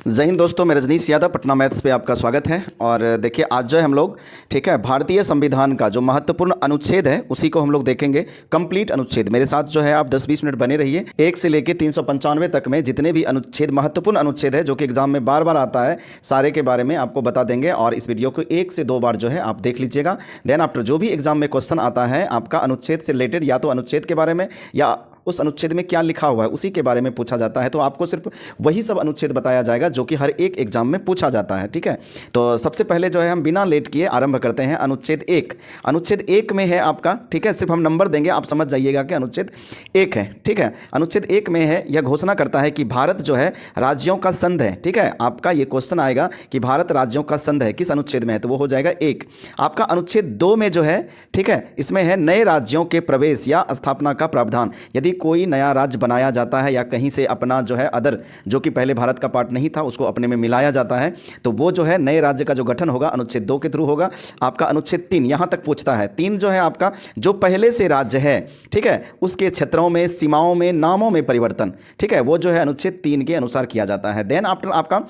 जय हिंद दोस्तों, मैं रजनीश यादव, पटना मैथ्स पे आपका स्वागत है। और देखिए आज जो है हम लोग ठीक है भारतीय संविधान का जो महत्वपूर्ण अनुच्छेद है उसी को हम लोग देखेंगे। कंप्लीट अनुच्छेद मेरे साथ जो है आप 10-20 मिनट बने रहिए। 1 से लेकर 395 तक में जितने भी अनुच्छेद महत्वपूर्ण अनुच्छेद है जो कि एग्जाम में बार बार आता है, सारे के बारे में आपको बता देंगे। और इस वीडियो को 1 से 2 बार जो है आप देख लीजिएगा। देन आफ्टर जो भी एग्जाम में क्वेश्चन आता है आपका अनुच्छेद से रिलेटेड, या तो अनुच्छेद के बारे में या उस अनुच्छेद में क्या लिखा हुआ है उसी के बारे में पूछा जाता है, तो आपको सिर्फ वही सब अनुच्छेद बताया जाएगा जो कि हर एक एग्जाम में पूछा जाता है। ठीक है, तो सबसे पहले जो है हम बिना लेट किए आरंभ करते हैं। अनुच्छेद 1, अनुच्छेद 1 में है आपका, ठीक है, सिर्फ हम नंबर देंगे, आप समझ जाइएगा कि अनुच्छेद 1 है। ठीक है, अनुच्छेद 1 में है, यह घोषणा करता है कि भारत जो है राज्यों का संघ है। ठीक है, आपका ये क्वेश्चन आएगा कि भारत राज्यों का संघ है, किस अनुच्छेद में है, तो वो हो जाएगा 1। आपका अनुच्छेद 2 में जो है, ठीक है, इसमें है नए राज्यों के प्रवेश या स्थापना का प्रावधान। यदि कोई नया राज्य बनाया जाता है या कहीं से अपना जो है अदर जो कि पहले भारत का पार्ट नहीं था उसको अपने में मिलाया जाता है, तो वो जो है नए राज्य का जो गठन होगा अनुच्छेद 2 के थ्रू होगा। आपका अनुच्छेद 3 यहाँ तक पूछता है। 3 जो है आपका जो पहले से राज्य है, ठीक है, उसके क्षेत्रों में, सीमाओं में, नामों में परिवर्तन, ठीक है, वो जो है अनुच्छेद 3 के अनुसार किया जाता है। देन आफ्टर आपका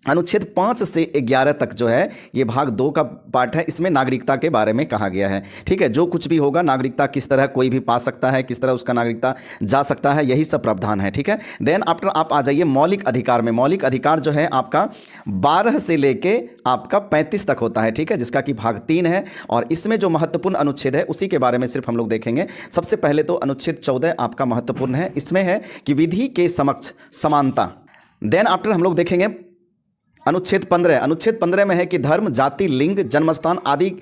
अनुच्छेद 5 से 11 तक जो है ये भाग 2 का पार्ट है। इसमें नागरिकता के बारे में कहा गया है। ठीक है, जो कुछ भी होगा, नागरिकता किस तरह कोई भी पा सकता है, किस तरह उसका नागरिकता जा सकता है, यही सब प्रावधान है। ठीक है, देन आफ्टर आप आ जाइए मौलिक अधिकार में। मौलिक अधिकार जो है आपका 12 से लेके आपका 35 तक होता है। ठीक है, जिसका कि भाग 3 है। और इसमें जो महत्वपूर्ण अनुच्छेद है उसी के बारे में सिर्फ हम लोग देखेंगे। सबसे पहले तो अनुच्छेद 14 आपका महत्वपूर्ण है। इसमें है कि विधि के समक्ष समानता। देन आफ्टर हम लोग देखेंगे अनुच्छेद 15। अनुच्छेद 15 में है कि धर्म, जाति, लिंग, जन्मस्थान आदि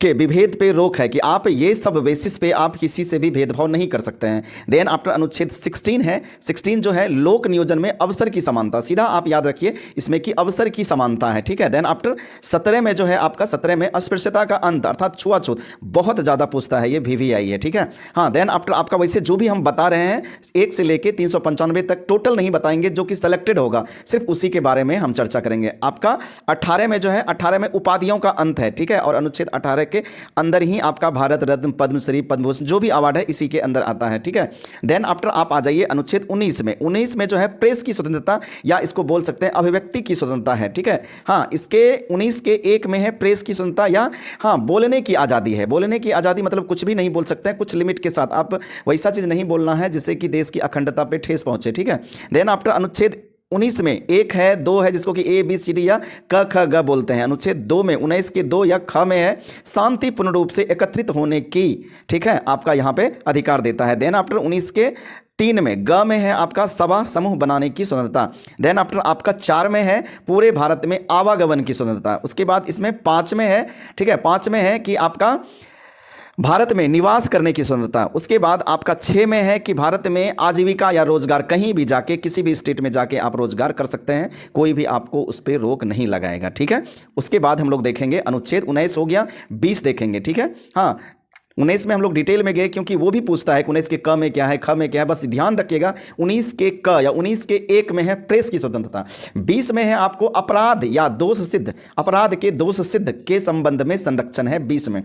के विभेद पे रोक है, कि आप ये सब बेसिस पे आप किसी से भी भेदभाव नहीं कर सकते हैं। देन आफ्टर अनुच्छेद 16 है। 16 जो है लोक नियोजन में अवसर की समानता। सीधा आप याद रखिए इसमें कि अवसर की समानता है। ठीक है, देन आफ्टर 17 में जो है आपका 17 में अस्पृश्यता का अंत अर्थात छुआछूत बहुत ज़्यादा पूछता है, ये VVI है। ठीक है, हाँ, देन आफ्टर आपका वैसे जो भी हम बता रहे हैं 1 से लेके 395 तक टोटल नहीं बताएंगे, जो कि सेलेक्टेड होगा सिर्फ उसी के बारे में हम चर्चा करेंगे। आपका 18 में जो है 18 में उपाधियों का अंत है। ठीक है, और अनुच्छेद 18 के अंदर ही आपका भारत रत्न, पद्मश्री, पद्मभूषण जो भी अवार्ड है इसी के अंदर आता है। ठीक है, देन आफ्टर आप आ जाइए अनुच्छेद 19 में। 19 में जो है प्रेस की स्वतंत्रता, या इसको बोल सकते हैं अभिव्यक्ति की स्वतंत्रता है। ठीक है, हाँ, इसके 19 के 1 में है प्रेस की स्वतंत्रता, या हाँ बोलने की आज़ादी है। बोलने की आज़ादी मतलब कुछ भी नहीं बोल सकते हैं, कुछ लिमिट के साथ। आप वैसा चीज़ नहीं बोलना है जिससे कि देश की अखंडता पे ठेस पहुंचे। ठीक है, देन आफ्टर अनुच्छेद 19 में 1 है, 2 है, जिसको कि ABCD या क ख ग बोलते हैं। अनुच्छेद 2 में 19 के 2 या ख में है शांतिपूर्ण रूप से एकत्रित होने की, ठीक है, आपका यहाँ पे अधिकार देता है। देन आफ्टर 19 के 3 में ग में है आपका सभा समूह बनाने की स्वतंत्रता। देन आफ्टर आपका 4 में है पूरे भारत में आवागमन की स्वतंत्रता। उसके बाद इसमें 5 में है, ठीक है, 5 में है कि आपका भारत में निवास करने की स्वतंत्रता। उसके बाद आपका 6 में है कि भारत में आजीविका या रोजगार, कहीं भी जाके किसी भी स्टेट में जाके आप रोजगार कर सकते हैं, कोई भी आपको उस पर रोक नहीं लगाएगा। ठीक है, उसके बाद हम लोग देखेंगे अनुच्छेद 19 हो गया, 20 देखेंगे। ठीक है, हाँ, 19 में हम लोग डिटेल में गए क्योंकि वो भी पूछता है कि 19 के क में क्या है, ख में क्या है, बस ध्यान रखिएगा। 19 के क या 19 के 1 में है प्रेस की स्वतंत्रता। 20 में है आपको अपराध या दोष सिद्ध, अपराध के दोष सिद्ध के संबंध में संरक्षण है 20 में।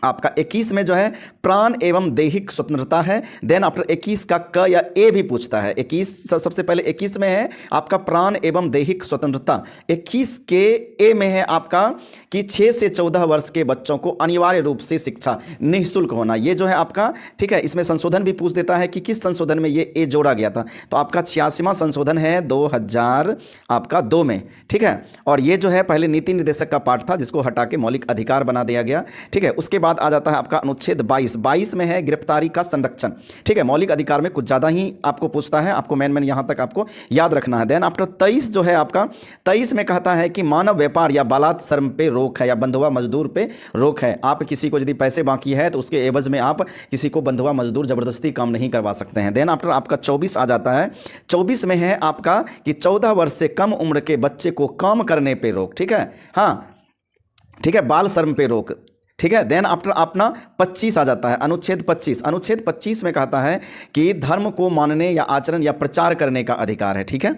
आपका 21 में जो है प्राण एवं दैहिक स्वतंत्रता है। देन आफ्टर 21 का क या ए भी पूछता है। 21 सबसे पहले 21 में है आपका प्राण एवं दैहिक स्वतंत्रता। 21 के ए में है आपका कि 6 से 14 वर्ष के बच्चों को अनिवार्य रूप से शिक्षा निःशुल्क होना। ये जो है आपका, ठीक है, इसमें संशोधन भी पूछ देता है कि किस संशोधन में ये ए जोड़ा गया था, तो आपका 86वां संशोधन है 2000 आपका 2 में। ठीक है, और ये जो है पहले नीति निर्देशक का पार्ट था जिसको हटा के मौलिक अधिकार बना दिया गया। ठीक है, उसके बाद आ जाता है आपका अनुच्छेद 22। 22 में है गिरफ्तारी का संरक्षण। ठीक है, मौलिक अधिकार में कुछ ज़्यादा ही आपको पूछता है, आपको मेन यहाँ तक आपको याद रखना है। देन आफ्टर 23 जो है आपका 23 में कहता है कि मानव व्यापार या बालात श्रम पे रोक है, या बंधुआ मजदूर पे रोक है। आप किसी को यदि पैसे बाकी है तो उसके एवज में आप किसी को बंधुआ मजदूर जबरदस्ती काम नहीं करवा सकते हैं। देन आफ्टर आपका 24 आ जाता है। 24 में है आपका कि 14 वर्ष से कम उम्र के बच्चे को काम करने पे रोक। ठीक है, हाँ, ठीक है, बाल श्रम पे रोक। ठीक है, देन आफ्टर अपना 25 आ जाता है, अनुच्छेद 25। अनुच्छेद 25 में कहता है कि धर्म को मानने या आचरण या प्रचार करने का अधिकार है। ठीक है,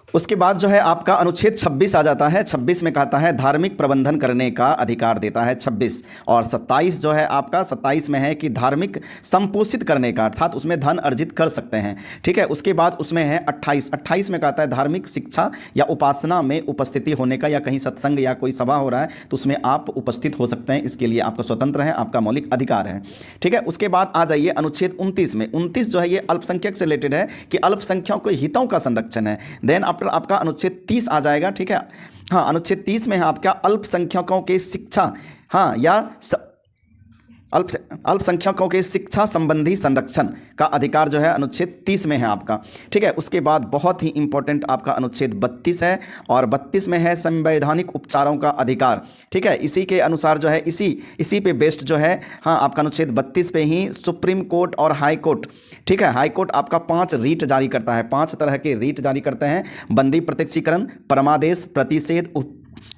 उसके बाद जो है आपका अनुच्छेद 26 आ जाता है। 26 में कहता है धार्मिक प्रबंधन करने का अधिकार देता है 26। और 27 जो है आपका 27 में है कि धार्मिक संपोषित करने का, अर्थात उसमें धन अर्जित कर सकते हैं, ठीक है। उसके बाद उसमें है 28 में कहता है धार्मिक शिक्षा या उपासना में उपस्थिति होने का, या कहीं सत्संग या कोई सभा हो रहा है तो उसमें आप उपस्थित हो सकते हैं, इसके लिए आपका स्वतंत्र है, आपका मौलिक अधिकार है, ठीक है। उसके बाद आ जाइए अनुच्छेद 29 में। 29 जो है ये अल्पसंख्यक से रिलेटेड है कि अल्पसंख्यकों के हितों का संरक्षण है। देन आफ्टर आपका अनुच्छेद 30 आ जाएगा, ठीक है। हाँ, अनुच्छेद 30 में है आपका अल्पसंख्यकों के शिक्षा, हाँ, या अल्पसंख्यकों के शिक्षा संबंधी संरक्षण का अधिकार जो है अनुच्छेद 30 में है आपका, ठीक है। उसके बाद बहुत ही इंपॉर्टेंट आपका अनुच्छेद 32 है, और 32 में है संवैधानिक उपचारों का अधिकार, ठीक है। इसी के अनुसार जो है इसी पे बेस्ड जो है, हाँ, आपका अनुच्छेद 32 पे ही सुप्रीम कोर्ट और हाई कोर्ट, ठीक है, हाई कोर्ट आपका 5 रीट जारी करता है, 5 तरह के रीट जारी करते हैं। बंदी प्रत्यक्षीकरण, परमादेश, प्रतिषेध,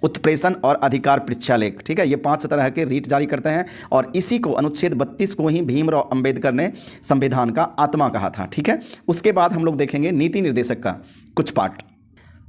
उत्प्रेषण और अधिकार पृच्छालेख, ठीक है। ये 5 तरह के रीट जारी करते हैं, और इसी को अनुच्छेद 32 को ही भीमराव अंबेडकर ने संविधान का आत्मा कहा था, ठीक है। उसके बाद हम लोग देखेंगे नीति निर्देशक का कुछ पार्ट।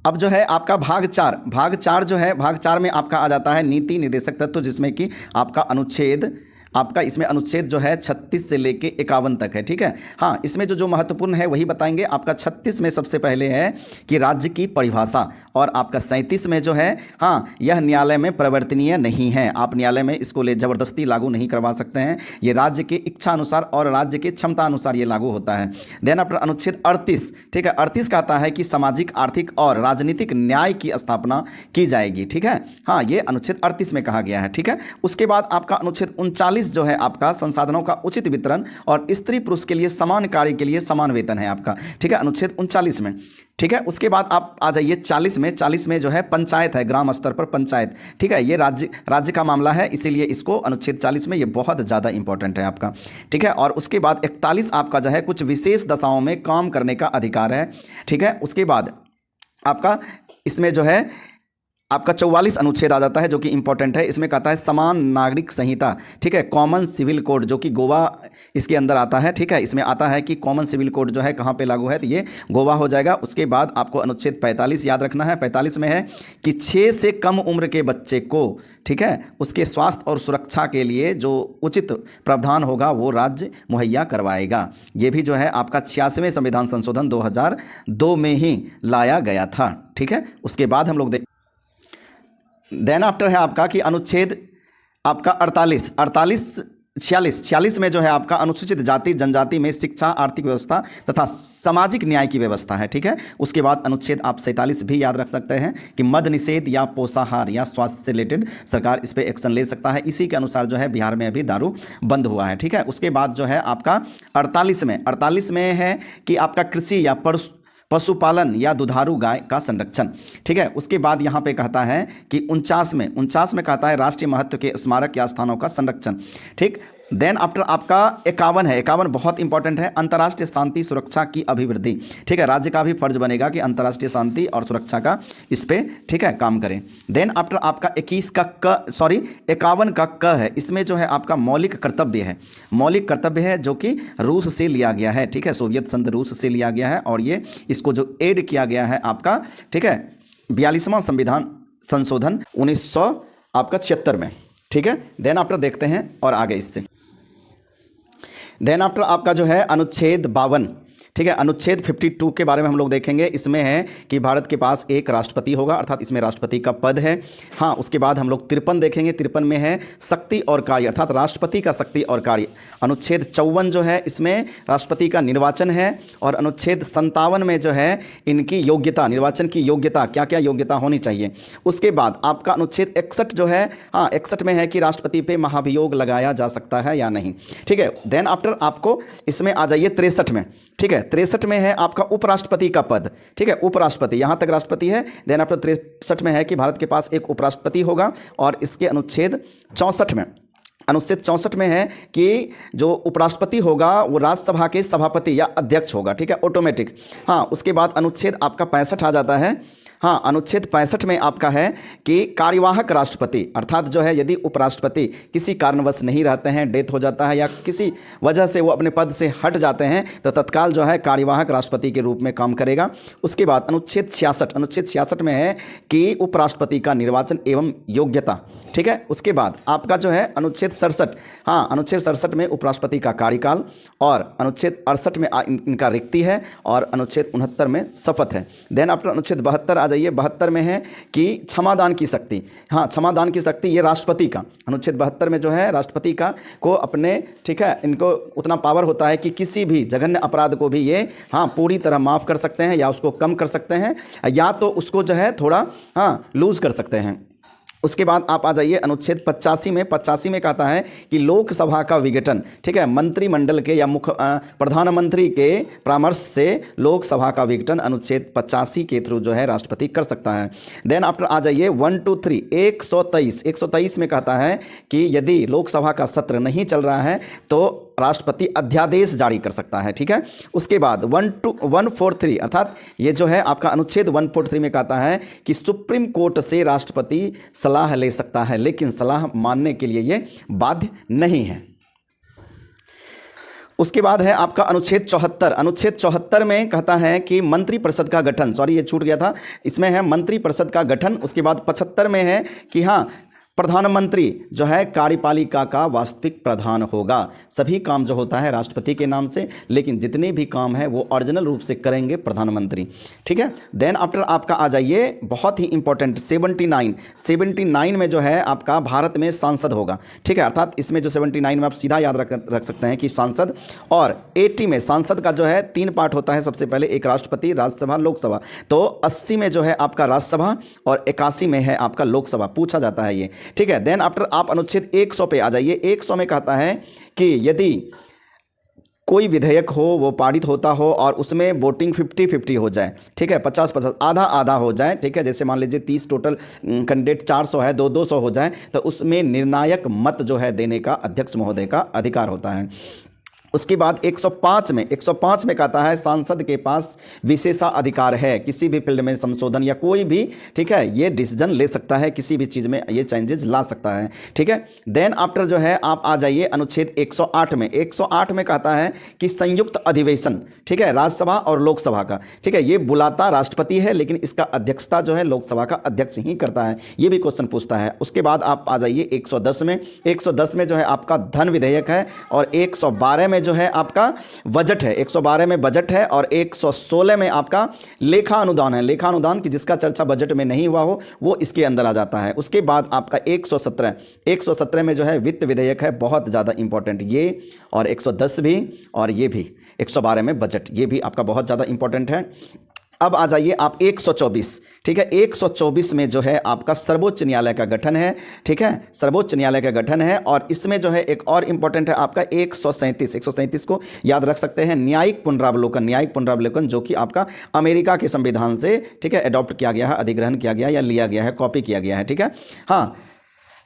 अब जो है आपका भाग 4 जो है, भाग 4 में आपका आ जाता है नीति निर्देशक तत्व, जिसमें कि आपका अनुच्छेद, आपका इसमें अनुच्छेद जो है 36 से लेके 51 तक है, ठीक है। हाँ, इसमें जो महत्वपूर्ण है वही बताएंगे। आपका 36 में सबसे पहले है कि राज्य की परिभाषा, और आपका 37 में जो है, हाँ, यह न्यायालय में परिवर्तनीय नहीं है, आप न्यायालय में इसको ले ज़बरदस्ती लागू नहीं करवा सकते हैं, ये राज्य की इच्छा अनुसार और राज्य की क्षमता अनुसार ये लागू होता है। देन आफ्टर अनुच्छेद 38, ठीक है, 38 कहता है कि सामाजिक, आर्थिक और राजनीतिक न्याय की स्थापना की जाएगी, ठीक है। हाँ, ये अनुच्छेद 38 में कहा गया है, ठीक है। उसके बाद आपका अनुच्छेद 39 जो है आपका संसाधनों का उचित वितरण और स्त्री पुरुष के लिए समान कार्य के लिए समान वेतन है आपका, ठीक है, अनुच्छेद 39 में, ठीक है। उसके बाद आप आ जाइए 40 में जो है पंचायत है, ग्राम स्तर पर पंचायत, ठीक है, ये राज्य का मामला है, इसीलिए इसको अनुच्छेद 40 में ये बहुत ज़्यादा इंपॉर्टेंट है आपका, ठीक है। और उसके बाद 41 आपका जो है कुछ विशेष दशाओं में काम करने का अधिकार है, ठीक है। उसके बाद आपका इसमें जो है आपका 44 अनुच्छेद आ जाता है, जो कि इंपॉर्टेंट है। इसमें कहता है समान नागरिक संहिता, ठीक है, कॉमन सिविल कोड, जो कि गोवा इसके अंदर आता है, ठीक है। इसमें आता है कि कॉमन सिविल कोड जो है कहाँ पे लागू है, तो ये गोवा हो जाएगा। उसके बाद आपको अनुच्छेद 45 याद रखना है। 45 में है कि 6 से कम उम्र के बच्चे को, ठीक है, उसके स्वास्थ्य और सुरक्षा के लिए जो उचित प्रावधान होगा वो राज्य मुहैया करवाएगा। ये भी जो है आपका 86वें संविधान संशोधन 2002 में ही लाया गया था, ठीक है। उसके बाद हम लोग देन आफ्टर है आपका कि अनुच्छेद आपका 46 में जो है आपका अनुसूचित जाति जनजाति में शिक्षा, आर्थिक व्यवस्था तथा सामाजिक न्याय की व्यवस्था है, ठीक है। उसके बाद अनुच्छेद आप 47 भी याद रख सकते हैं कि मद निषेध या पोषाहार या स्वास्थ्य से रिलेटेड सरकार इस पर एक्शन ले सकता है। इसी के अनुसार जो है बिहार में अभी दारू बंद हुआ है, ठीक है। उसके बाद जो है आपका 48 में है कि आपका कृषि या पशुपालन या दुधारू गाय का संरक्षण, ठीक है। उसके बाद यहाँ पे कहता है कि 49 में कहता है राष्ट्रीय महत्व के स्मारक या स्थानों का संरक्षण, ठीक। देन आफ्टर आपका 51 है, 51 बहुत इंपॉर्टेंट है, अंतर्राष्ट्रीय शांति सुरक्षा की अभिवृद्धि, ठीक है। राज्य का भी फर्ज बनेगा कि अंतर्राष्ट्रीय शांति और सुरक्षा का इस पे, ठीक है, काम करें। देन आफ्टर आपका 51 का क है, इसमें जो है आपका मौलिक कर्तव्य है जो कि रूस से लिया गया है, ठीक है, सोवियत संघ रूस से लिया गया है, और ये इसको जो ऐड किया गया है आपका, ठीक है, 42वां संविधान संशोधन 1976 में, ठीक है। देन आफ्टर देखते हैं और आगे इससे देन आफ्टर आपका जो है अनुच्छेद 52, ठीक है, अनुच्छेद 52 के बारे में हम लोग देखेंगे। इसमें है कि भारत के पास एक राष्ट्रपति होगा, अर्थात इसमें राष्ट्रपति का पद है। हाँ, उसके बाद हम लोग 53 देखेंगे। 53 में है शक्ति और कार्य, अर्थात राष्ट्रपति का शक्ति और कार्य। अनुच्छेद 54 जो है इसमें राष्ट्रपति का निर्वाचन है, और अनुच्छेद 57 में जो है इनकी योग्यता, निर्वाचन की योग्यता, क्या क्या योग्यता होनी चाहिए। उसके बाद आपका अनुच्छेद 61 जो है, हाँ, 61 में है कि राष्ट्रपति पे महाभियोग लगाया जा सकता है या नहीं, ठीक है। देन आफ्टर आपको इसमें आ जाइए 63 में, ठीक है, 63 में है आपका उपराष्ट्रपति का पद, ठीक है, उपराष्ट्रपति, यहाँ तक राष्ट्रपति है। देन आफ्टर 63 में है कि भारत के पास एक उपराष्ट्रपति होगा, और इसके अनुच्छेद 64 में है कि जो उपराष्ट्रपति होगा वो राज्यसभा के सभापति या अध्यक्ष होगा, ठीक है, ऑटोमेटिक। हाँ, उसके बाद अनुच्छेद आपका 65 आ जाता है। हाँ, अनुच्छेद 65 में आपका है कि कार्यवाहक राष्ट्रपति, अर्थात जो है यदि उपराष्ट्रपति किसी कारणवश नहीं रहते हैं, डेथ हो जाता है या किसी वजह से वो अपने पद से हट जाते हैं, तो तत्काल जो है कार्यवाहक राष्ट्रपति के रूप में काम करेगा। उसके बाद अनुच्छेद 66 में है कि उपराष्ट्रपति का निर्वाचन एवं योग्यता, ठीक है। उसके बाद आपका जो है अनुच्छेद 67, हाँ, अनुच्छेद 67 में उपराष्ट्रपति का कार्यकाल, और अनुच्छेद 68 में इनका रिक्ति है, और अनुच्छेद 69 में शपथ है। देन आफ्टर अनुच्छेद 72 आ जाइए। 72 में है कि क्षमादान की शक्ति, हाँ, क्षमादान की शक्ति ये राष्ट्रपति का, अनुच्छेद 72 में जो है राष्ट्रपति का को अपने, ठीक है, इनको उतना पावर होता है कि किसी भी जघन्य अपराध को भी ये, हाँ, पूरी तरह माफ़ कर सकते हैं या उसको कम कर सकते हैं या तो उसको जो है थोड़ा, हाँ, लूज कर सकते हैं। उसके बाद आप आ जाइए अनुच्छेद 85 में कहता है कि लोकसभा का विघटन, ठीक है, मंत्रिमंडल के या मुख्य प्रधानमंत्री के परामर्श से लोकसभा का विघटन अनुच्छेद 85 के थ्रू जो है राष्ट्रपति कर सकता है। देन आफ्टर आ जाइए 1 2 3 123 में कहता है कि यदि लोकसभा का सत्र नहीं चल रहा है तो राष्ट्रपति अध्यादेश जारी कर सकता है, ठीक है। उसके बाद 143 अर्थात ये जो है आपका अनुच्छेद 143 में कहता है कि सुप्रीम कोर्ट से राष्ट्रपति सलाह ले सकता है, लेकिन सलाह मानने के लिए ये बाध्य नहीं है। उसके बाद है आपका अनुच्छेद 74। अनुच्छेद 74 में कहता है कि मंत्रिपरिषद का गठन, सॉरी ये छूट गया था, इसमें है मंत्रिपरिषद का गठन। उसके बाद 75 में है कि हाँ, प्रधानमंत्री जो है कार्यपालिका का वास्तविक प्रधान होगा। सभी काम जो होता है राष्ट्रपति के नाम से, लेकिन जितने भी काम है वो ओरिजिनल रूप से करेंगे प्रधानमंत्री, ठीक है। देन आफ्टर आपका आ जाइए बहुत ही इंपॉर्टेंट 79 में जो है आपका भारत में सांसद होगा, ठीक है। अर्थात इसमें जो 79 में आप सीधा याद रख सकते हैं कि सांसद, और 80 में सांसद का जो है 3 पार्ट होता है। सबसे पहले एक राष्ट्रपति, राज्यसभा, लोकसभा। तो 80 में जो है आपका राज्यसभा और 81 में है आपका लोकसभा, पूछा जाता है ये, ठीक है। देन आफ्टर आप अनुच्छेद 100 पे आ जाइए। 100 में कहता है कि यदि कोई विधेयक हो वो पारित होता हो और उसमें वोटिंग 50-50 हो जाए, ठीक है, 50-50 आधा हो जाए, ठीक है। जैसे मान लीजिए 30 टोटल कैंडिडेट 400 है, 200 हो जाए, तो उसमें निर्णायक मत जो है देने का अध्यक्ष महोदय का अधिकार होता है। उसके बाद 105 में कहता है सांसद के पास विशेषाधिकार है, किसी भी फील्ड में संशोधन या कोई भी, ठीक है, ये डिसीजन ले सकता है, किसी भी चीज़ में ये चेंजेस ला सकता है, ठीक है। देन आफ्टर जो है आप आ जाइए अनुच्छेद 108 में। 108 में कहता है कि संयुक्त अधिवेशन, ठीक है, राज्यसभा और लोकसभा का, ठीक है, ये बुलाता राष्ट्रपति है, लेकिन इसका अध्यक्षता जो है लोकसभा का अध्यक्ष ही करता है। ये भी क्वेश्चन पूछता है। उसके बाद आप आ जाइए 110 में। 110 में जो है आपका धन विधेयक है, और 112 में जो है आपका बजट है। 112 में बजट है, और 116 में आपका लेखा अनुदान है। लेखा अनुदान की जिसका चर्चा बजट में नहीं हुआ हो वो इसके अंदर आ जाता है। उसके बाद आपका 117 में जो है वित्त विधेयक है, बहुत ज़्यादा इंपॉर्टेंट ये, और 110 भी, और ये भी 112 में बजट, ये भी आपका बहुत ज़्यादा इंपॉर्टेंट है। अब आ जाइए आप 124, ठीक है। 124 में जो है आपका सर्वोच्च न्यायालय का गठन है, ठीक है, सर्वोच्च न्यायालय का गठन है। और इसमें जो है एक और इंपॉर्टेंट है आपका 137 को याद रख सकते हैं, न्यायिक पुनरावलोकन, जो कि आपका अमेरिका के संविधान से, ठीक है, अडॉप्ट किया गया है, अधिग्रहण किया गया या लिया गया है, कॉपी किया गया है, ठीक है, हाँ,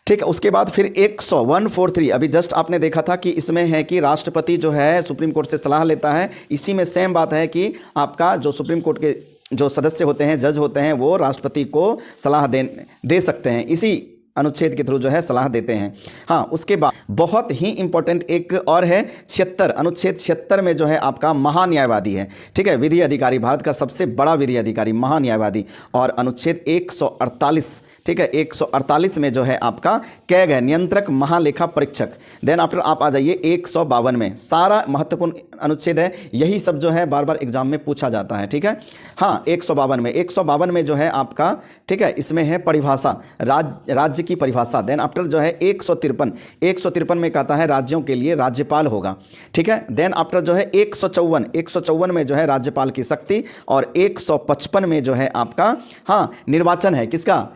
ठीक है। उसके बाद फिर 143 अभी जस्ट आपने देखा था कि इसमें है कि राष्ट्रपति जो है सुप्रीम कोर्ट से सलाह लेता है। इसी में सेम बात है कि आपका जो सुप्रीम कोर्ट के जो सदस्य होते हैं, जज होते हैं, वो राष्ट्रपति को सलाह दे सकते हैं, इसी अनुच्छेद के थ्रू जो है सलाह देते हैं। हाँ, उसके बाद बहुत ही इंपॉर्टेंट एक और है 76, अनुच्छेद 76 में जो है आपका महान्यायवादी है, ठीक है, विधि अधिकारी, भारत का सबसे बड़ा विधि अधिकारी, महान्यायवादी। और अनुच्छेद 148, ठीक है, 148 में जो है आपका कैग है, नियंत्रक महालेखा परीक्षक। देन आफ्टर आप आ जाइए 152 में, सारा महत्वपूर्ण अनुच्छेद है, यही सब जो है बार बार एग्जाम में पूछा जाता है, ठीक है। हाँ, 152 में जो है आपका, ठीक है, इसमें है परिभाषा, राज्य की परिभाषा। देन आफ्टर जो है 153 में कहता है राज्यों के लिए राज्यपाल होगा, ठीक है। देन आफ्टर जो है 154 में जो है राज्यपाल की शक्ति, और 155 में जो है आपका, हाँ, निर्वाचन है किसका,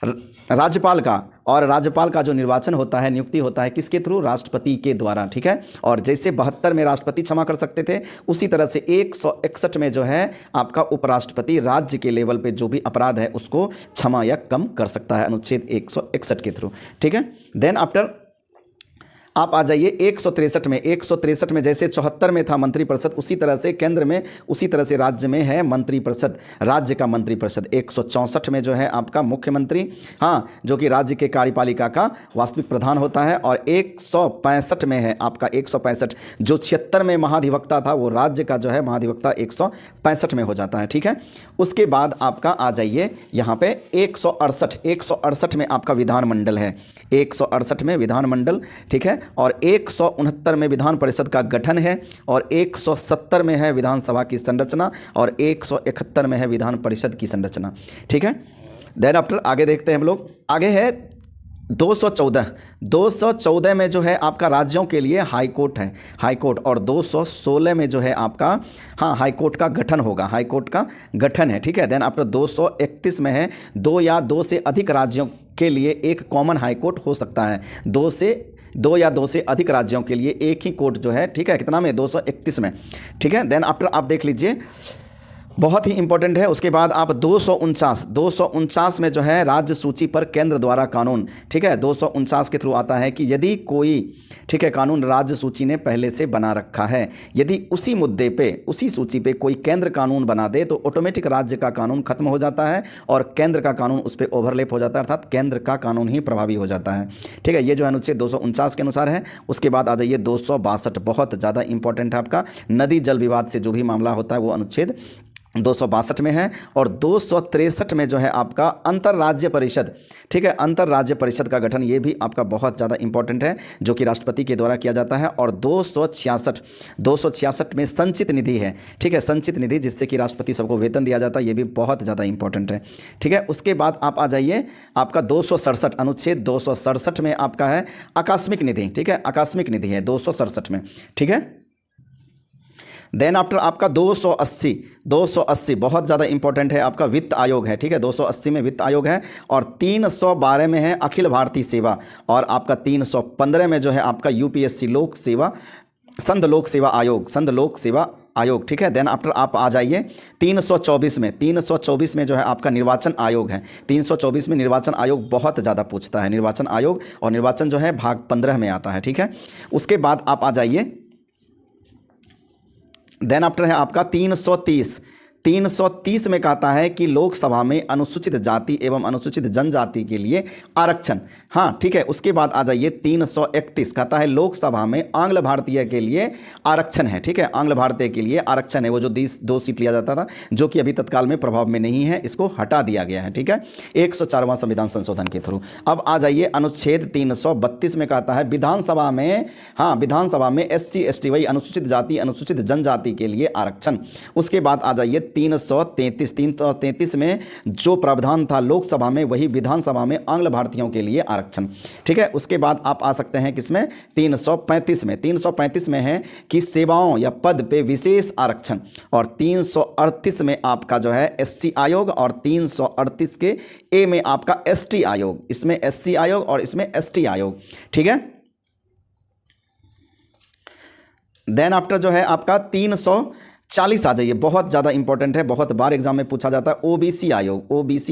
राज्यपाल का। और राज्यपाल का जो निर्वाचन होता है, नियुक्ति होता है किसके थ्रू, राष्ट्रपति के द्वारा, ठीक है। और जैसे 72 में राष्ट्रपति क्षमा कर सकते थे, उसी तरह से 161 में जो है आपका उपराष्ट्रपति राज्य के लेवल पे जो भी अपराध है उसको क्षमा या कम कर सकता है, अनुच्छेद 161 के थ्रू, ठीक है। देन आफ्टर आप आ जाइए 163 में। 163 में जैसे 74 में था मंत्रिपरिषद, उसी तरह से केंद्र में, उसी तरह से राज्य में है मंत्रिपरिषद, राज्य का मंत्रिपरिषद। 164 में जो है आपका मुख्यमंत्री, हाँ, जो कि राज्य के कार्यपालिका का वास्तविक प्रधान होता है। और 165 में है आपका 165, जो 76 में महाधिवक्ता था वो राज्य का जो है महाधिवक्ता 165 में हो जाता है। ठीक है, उसके बाद आपका आ जाइए यहाँ पे 168 में आपका विधानमंडल है। 168 में विधानमंडल, ठीक है, और 169 में विधान परिषद का गठन है, और 170 में है विधानसभा की संरचना, और 171 में है विधान परिषद की संरचना। ठीक है, देन आफ्टर आगे देखते हैं हम लोग। आगे है 214 में जो है आपका राज्यों के लिए हाई कोर्ट है, हाई कोर्ट। और 216 में जो है आपका, हाँ, हाई कोर्ट का गठन होगा, हाई कोर्ट का गठन है। ठीक है, देन आफ्टर 231 में है 2 या 2 से अधिक राज्यों के लिए एक कॉमन हाई कोर्ट हो सकता है। 2 या 2 से अधिक राज्यों के लिए एक ही कोर्ट जो है, ठीक है, कितना में, 231 में। ठीक है, देन आफ्टर आप देख लीजिए, बहुत ही इंपॉर्टेंट है। उसके बाद आप 249 में जो है राज्य सूची पर केंद्र द्वारा कानून, ठीक है, 249 के थ्रू आता है कि यदि कोई, ठीक है, कानून राज्य सूची ने पहले से बना रखा है, यदि उसी मुद्दे पे, उसी सूची पे कोई केंद्र कानून बना दे तो ऑटोमेटिक राज्य का कानून खत्म हो जाता है और केंद्र का कानून उस पर ओवरलेप हो जाता है, अर्थात केंद्र का कानून ही प्रभावी हो जाता है। ठीक है, ये जो अनुच्छेद 249 के अनुसार है। उसके बाद आ जाइए 262, बहुत ज़्यादा इंपॉर्टेंट है आपका, नदी जल विवाद से जो भी मामला होता है वो अनुच्छेद 262 में है। और 263 में जो है आपका अंतर्राज्य परिषद, ठीक है, अंतर्राज्य परिषद का गठन, ये भी आपका बहुत ज़्यादा इंपॉर्टेंट है, जो कि राष्ट्रपति के द्वारा किया जाता है। और 266 में संचित निधि है, ठीक है, संचित निधि, जिससे कि राष्ट्रपति सबको वेतन दिया जाता है, ये भी बहुत ज़्यादा इंपॉर्टेंट है। ठीक है, उसके बाद आप आ जाइए आपका 267, अनुच्छेद 267 में आपका है आकस्मिक निधि। ठीक है, आकस्मिक निधि है 267 में। ठीक है, देन आफ्टर आपका 280 बहुत ज़्यादा इंपॉर्टेंट है, आपका वित्त आयोग है। ठीक है, 280 में वित्त आयोग है। और 312 में है अखिल भारतीय सेवा। और आपका 315 में जो है आपका यूपीएससी लोक सेवा, संघ लोक सेवा आयोग, संघ लोक सेवा आयोग। ठीक है, देन आफ्टर आप आ जाइए 324 में जो है आपका निर्वाचन आयोग है। 324 में निर्वाचन आयोग बहुत ज़्यादा पूछता है, निर्वाचन आयोग, और निर्वाचन जो है भाग 15 में आता है। ठीक है, उसके बाद आप आ जाइए, देन आफ्टर है आपका 330 में कहता है कि लोकसभा में अनुसूचित जाति एवं अनुसूचित जनजाति के लिए आरक्षण। हाँ, ठीक है, उसके बाद आ जाइए 331, कहता है लोकसभा में आंग्ल भारतीय के लिए आरक्षण है। ठीक है, आंग्ल भारतीय के लिए आरक्षण है, वो जो 2 सीट लिया जाता था, जो कि अभी तत्काल में प्रभाव में नहीं है, इसको हटा दिया गया है। ठीक है, 104वां संविधान संशोधन के थ्रू। अब आ जाइए अनुच्छेद 332 में कहता है विधानसभा में, हाँ, विधानसभा में SC ST वही अनुसूचित जाति अनुसूचित जनजाति के लिए आरक्षण। उसके बाद आ जाइए 333 में जो प्रावधान था लोकसभा में, वही विधानसभा में आंग्ल भारतीयों के लिए आरक्षण। ठीक है, उसके बाद आप आ सकते हैं किसमें, 335 में है कि सेवाओं या पद पे विशेष आरक्षण। और 338 में आपका जो है SC आयोग, और 338 के ए में आपका ST आयोग, इसमें SC आयोग और इसमें ST आयोग। ठीक है, देन आफ्टर जो है आपका 340 आ जाइए, बहुत ज़्यादा इंपॉर्टेंट है, बहुत बार एग्जाम में पूछा जाता है, OBC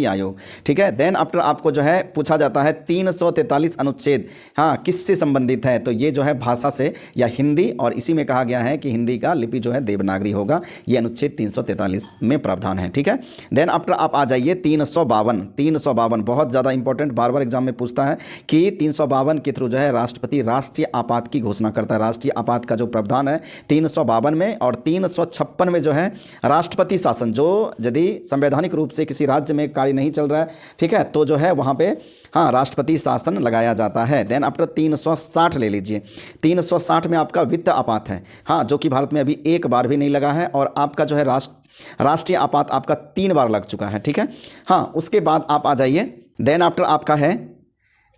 आयोग। ठीक है, देन आफ्टर आपको जो है पूछा जाता है 343 अनुच्छेद, हाँ, किससे संबंधित है, तो ये जो है भाषा से या हिंदी, और इसी में कहा गया है कि हिंदी का लिपि जो है देवनागरी होगा, ये अनुच्छेद 343 में प्रावधान है। ठीक है, देन आफ्टर आप आ जाइए 352 बहुत ज़्यादा इंपॉर्टेंट, बार बार एग्जाम में पूछता है कि 352 के थ्रू जो है राष्ट्रपति राष्ट्रीय आपात की घोषणा करता है। राष्ट्रीय आपात का जो प्रावधान है 352 में। और 356 में जो है राष्ट्रपति शासन, जो यदि संवैधानिक रूप से किसी राज्य में कार्य नहीं चल रहा है, ठीक है, तो जो है वहाँ पे, हाँ, राष्ट्रपति शासन लगाया जाता है। देन आफ्टर 360 ले लीजिए, 360 में आपका वित्त आपात है, हाँ, जो कि भारत में अभी एक बार भी नहीं लगा है, और आपका जो है राष्ट्रीय आपात आपका 3 बार लग चुका है। ठीक है, हाँ, उसके बाद आप आ जाइए, देन आफ्टर आपका है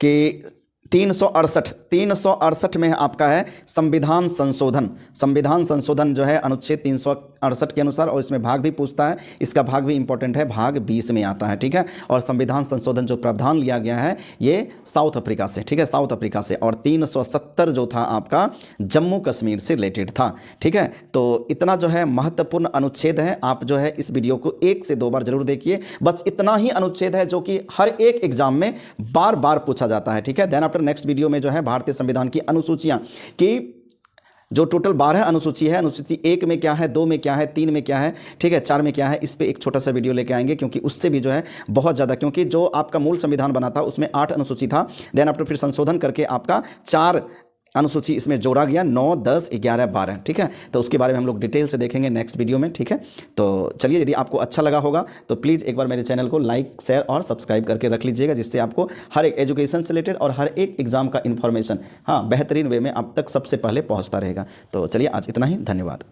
कि 368 में आपका है संविधान संशोधन जो है अनुच्छेद 68 के अनुसार, और इसमें भाग भी पूछता है, इसका भाग भी इंपॉर्टेंट है, भाग 20 में आता है, ठीक है। और संविधान संशोधन जो प्रावधान लिया गया है ये साउथ अफ्रीका से, ठीक है, साउथ अफ्रीका से, और 370 जो था आपका जम्मू कश्मीर से रिलेटेड था, ठीक है। तो इतना जो है महत्वपूर्ण अनुच्छेद है, आप जो है इस वीडियो को 1 से 2 बार जरूर देखिए, बस इतना ही अनुच्छेद है जो कि हर एक एग्जाम में बार बार पूछा जाता है, ठीक है। देन आफ्टर नेक्स्ट वीडियो में जो है भारतीय संविधान की अनुसूचियां की जो टोटल 12 अनुसूची है, अनुसूची 1 में क्या है, 2 में क्या है, 3 में क्या है, ठीक है, 4 में क्या है, इस पे एक छोटा सा वीडियो लेके आएंगे, क्योंकि उससे भी जो है बहुत ज़्यादा, क्योंकि जो आपका मूल संविधान बना था उसमें 8 अनुसूची था, देन आफ्टर फिर संशोधन करके आपका 4 अनुसूची इसमें जोड़ा गया, 9, 10, 11, 12, ठीक है। तो उसके बारे में हम लोग डिटेल से देखेंगे नेक्स्ट वीडियो में, ठीक है। तो चलिए, यदि आपको अच्छा लगा होगा तो प्लीज़ एक बार मेरे चैनल को लाइक, शेयर और सब्सक्राइब करके रख लीजिएगा, जिससे आपको हर एक एजुकेशन से रिलेटेड और हर एक एग्जाम का इन्फॉर्मेशन बेहतरीन वे में आप तक सबसे पहले पहुँचता रहेगा। तो चलिए, आज इतना ही, धन्यवाद।